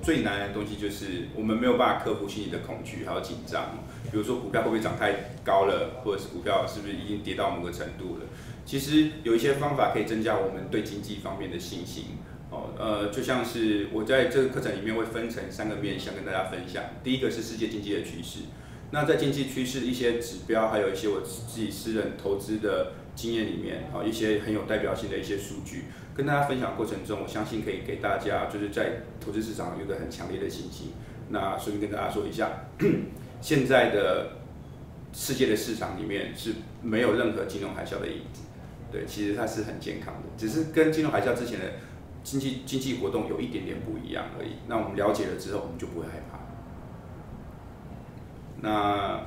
最难的东西就是我们没有办法克服心理的恐惧还有紧张。比如说股票会不会涨太高了，或者是股票是不是已经跌到某个程度了？其实有一些方法可以增加我们对经济方面的信心。就像是我在这个课程里面会分成3个面向跟大家分享。第一个是世界经济的趋势，那在经济趋势一些指标，还有一些我自己私人投资的经验里面，一些很有代表性的一些数据，跟大家分享过程中，我相信可以给大家就是在投资市场有一个很强烈的信心。那顺便跟大家说一下，现在的世界的市场里面是没有任何金融海啸的影子，对，其实它是很健康的，只是跟金融海啸之前的经济活动有一点点不一样而已。那我们了解了之后，我们就不会害怕。那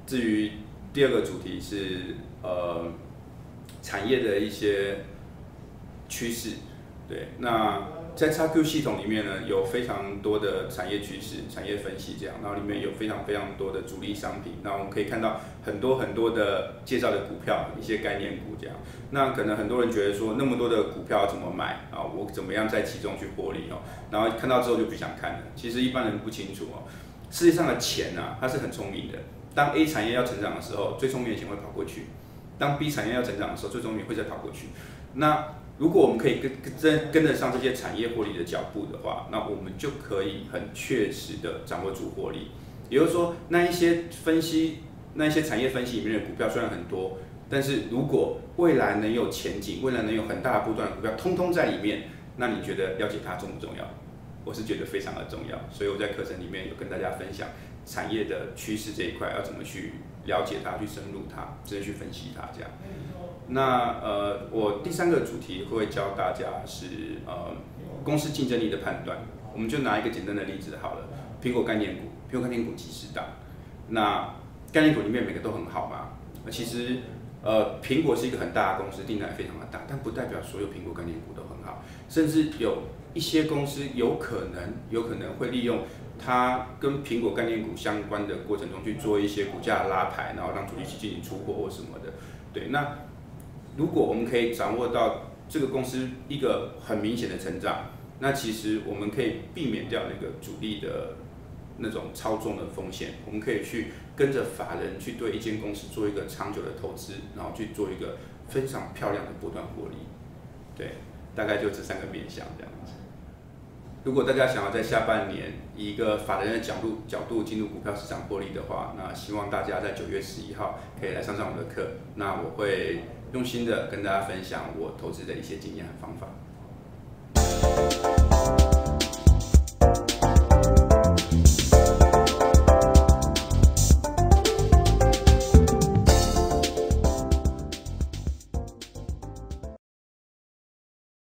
至于第2个主题是产业的一些趋势，对，那在 XQ 系统里面呢，有非常多的产业趋势、产业分析这样，然后里面有非常多的主力商品，那我们可以看到很多的介绍的股票，一些概念股这样。那可能很多人觉得说，那么多的股票怎么买啊？我怎么样在其中去获利哦？然后看到之后就不想看了。其实一般人不清楚哦，世界上的钱啊，它是很聪明的。当 A 产业要成长的时候，最聪明的钱会跑过去；当 B 产业要成长的时候，最聪明会再跑过去。那如果我们可以跟得上这些产业获利的脚步的话，那我们就可以很确实的掌握住获利。也就是说，那一些产业分析里面的股票虽然很多，但是如果未来能有前景，未来能有很大的波段的股票，通通在里面，那你觉得了解它重不重要？我是觉得非常的重要。所以我在课程里面有跟大家分享产业的趋势这一块要怎么去了解它，去深入它，直接去分析它这样。那我第3个主题会教大家是公司竞争力的判断。我们就拿一个简单的例子好了，苹果概念股几十档，那概念股里面每个都很好嘛。其实苹果是一个很大的公司，订单非常的大，但不代表所有苹果概念股都很好，甚至有一些公司有可能会利用它跟苹果概念股相关的过程中去做一些股价拉抬，然后让主力去进行出货或什么的。对，那如果我们可以掌握到这个公司一个很明显的成长，那其实我们可以避免掉那个主力的那种操纵的风险。我们可以去跟着法人去对一间公司做一个长久的投资，然后去做一个非常漂亮的波段获利。对，大概就这3个面向这样子。如果大家想要在下半年以一个法人的角度进入股票市场获利的话，那希望大家在9月11号可以来上我的课。那我会用心的跟大家分享我投资的一些经验和方法。